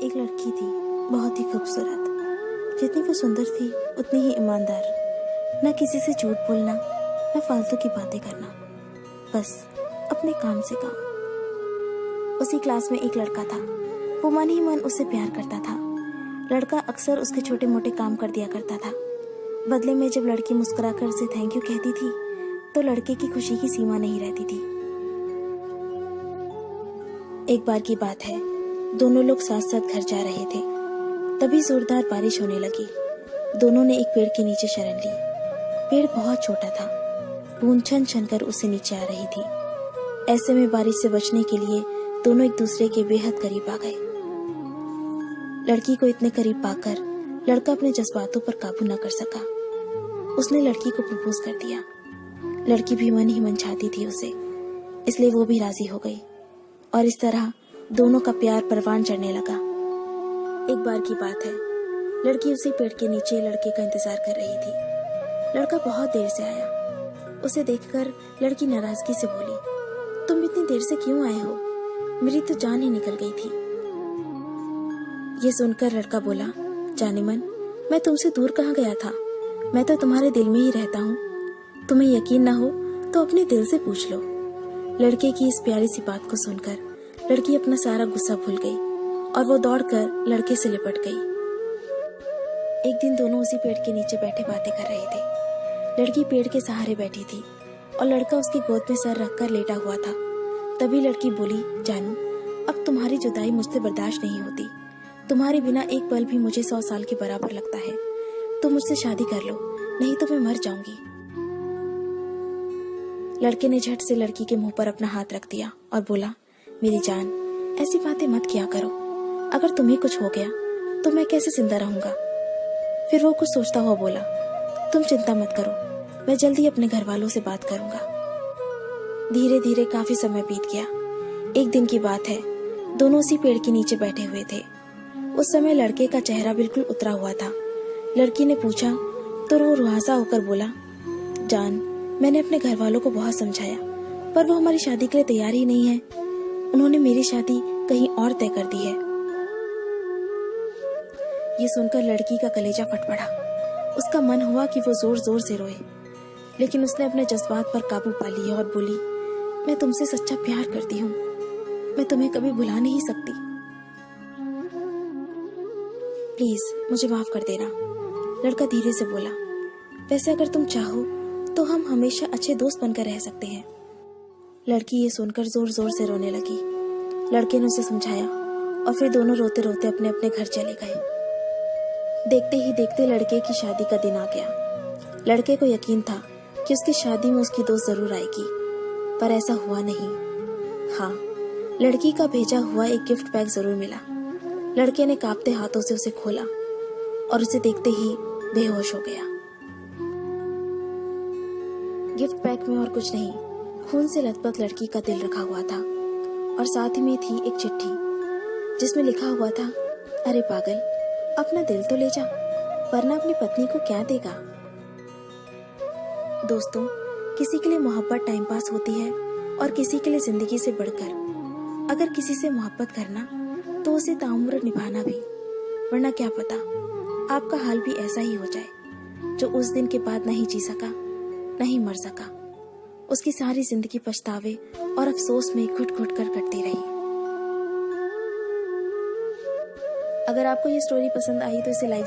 एक लड़की थी, बहुत ही खूबसूरत। जितनी वो सुंदर थी उतनी ही ईमानदार। न किसी से झूठ बोलना, न फालतू की बातें करना, बस अपने काम से काम। उसी क्लास में एक लड़का था। वो मन ही मन उससे प्यार करता था। लड़का अक्सर उसके छोटे मोटे काम कर दिया करता था। बदले में जब लड़की मुस्कुराकर उसे थैंक यू कहती थी तो लड़के की खुशी की सीमा नहीं रहती थी। एक बार की बात है, दोनों लोग साथ साथ घर जा रहे थे। तभी जोरदार बारिश होने लगी। दोनों ने एक पेड़ के नीचे शरण ली। पेड़ बहुत छोटा था, बूंद छन छन कर उससे नीचे आ रही थी। ऐसे में बारिश से बचने के लिए दोनों एक दूसरे के बेहद करीब आ गए। लड़की को इतने करीब पाकर लड़का अपने जज्बातों पर काबू न कर सका। उसने लड़की को प्रपोज कर दिया। लड़की भी मन ही मन चाहती थी उसे, इसलिए वो भी राजी हो गई और इस तरह दोनों का प्यार परवान चढ़ने लगा। एक बार की बात है, लड़की उसी पेड़ के नीचे लड़के का इंतजार कर रही थी। लड़का बहुत देर से आया। उसे देखकर लड़की नाराजगी से बोली, तुम इतनी देर से क्यों आए हो? मेरी तो जान ही निकल गई थी। ये सुनकर लड़का बोला, जाने मन, मैं तुमसे दूर कहाँ गया था? मैं तो तुम्हारे दिल में ही रहता हूँ। तुम्हें यकीन ना हो तो अपने दिल से पूछ लो। लड़के की इस प्यारी सी बात को सुनकर लड़की अपना सारा गुस्सा भूल गई और वो दौड़कर लड़के से लिपट गई। एक दिन दोनों उसी पेड़ के नीचे बैठे बातें कर रहे थे। लड़की पेड़ के सहारे बैठी थी और लड़का उसकी गोद में सर रखकर लेटा हुआ था। तभी लड़की बोली, जानू, अब तुम्हारी जुदाई मुझसे बर्दाश्त नहीं होती। तुम्हारे बिना एक पल भी मुझे 100 साल के बराबर लगता है। तुम मुझसे शादी कर लो, नहीं तो मैं मर जाऊंगी। लड़के ने झट से लड़की के मुंह पर अपना हाथ रख दिया और बोला, मेरी जान, ऐसी बातें मत किया करो। अगर तुम्हें कुछ हो गया तो मैं कैसे जिंदा रहूंगा? फिर वो कुछ सोचता हुआ बोला, तुम चिंता मत करो, मैं जल्दी अपने घर वालों से बात करूंगा। धीरे धीरे काफी समय बीत गया। एक दिन की बात है, दोनों उसी पेड़ के नीचे बैठे हुए थे। उस समय लड़के का चेहरा बिल्कुल उतरा हुआ था। लड़की ने पूछा तो वो रुआसा होकर बोला, जान, मैंने अपने घर वालों को बहुत समझाया, पर वो हमारी शादी के लिए तैयार ही नहीं है। उन्होंने मेरी शादी कहीं और तय कर दी है। ये सुनकर लड़की का कलेजा फट पड़ा। उसका मन हुआ कि वो जोर जोर से रोए, लेकिन उसने अपने जज्बात पर काबू पा लिया और बोली, मैं तुमसे सच्चा प्यार करती हूँ। मैं तुम्हें कभी भुला नहीं सकती। प्लीज मुझे माफ कर देना। लड़का धीरे से बोला, वैसे अगर तुम चाहो तो हम हमेशा अच्छे दोस्त बनकर रह सकते हैं। लड़की ये सुनकर जोर जोर से रोने लगी। लड़के ने उसे समझाया और फिर दोनों रोते रोते अपने अपने घर चले गए। देखते ही देखते लड़के की शादी का दिन आ गया। लड़के को यकीन था कि उसकी शादी में उसकी दोस्त जरूर आएगी, पर ऐसा हुआ नहीं। हाँ, लड़की का भेजा हुआ एक गिफ्ट पैक जरूर मिला। लड़के ने कांपते हाथों से उसे खोला और उसे देखते ही बेहोश हो गया। गिफ्ट पैक में और कुछ नहीं, खून से लथपथ लड़की का दिल रखा हुआ था और साथ ही में थी एक चिट्ठी जिसमें लिखा हुआ था, अरे पागल, अपना दिल तो ले जा, वरना अपनी पत्नी को क्या देगा। दोस्तों, किसी के लिए मोहब्बत टाइम पास होती है और किसी के लिए जिंदगी से बढ़कर। अगर किसी से मोहब्बत करना तो उसे ताउम्र निभाना भी, वरना क्या पता आपका हाल भी ऐसा ही हो जाए जो उस दिन के बाद नहीं जी सका, नहीं मर सका। उसकी सारी जिंदगी पछतावे और अफसोस में घुट घुट कर कटती रही। अगर आपको ये स्टोरी पसंद आई तो इसे लाइक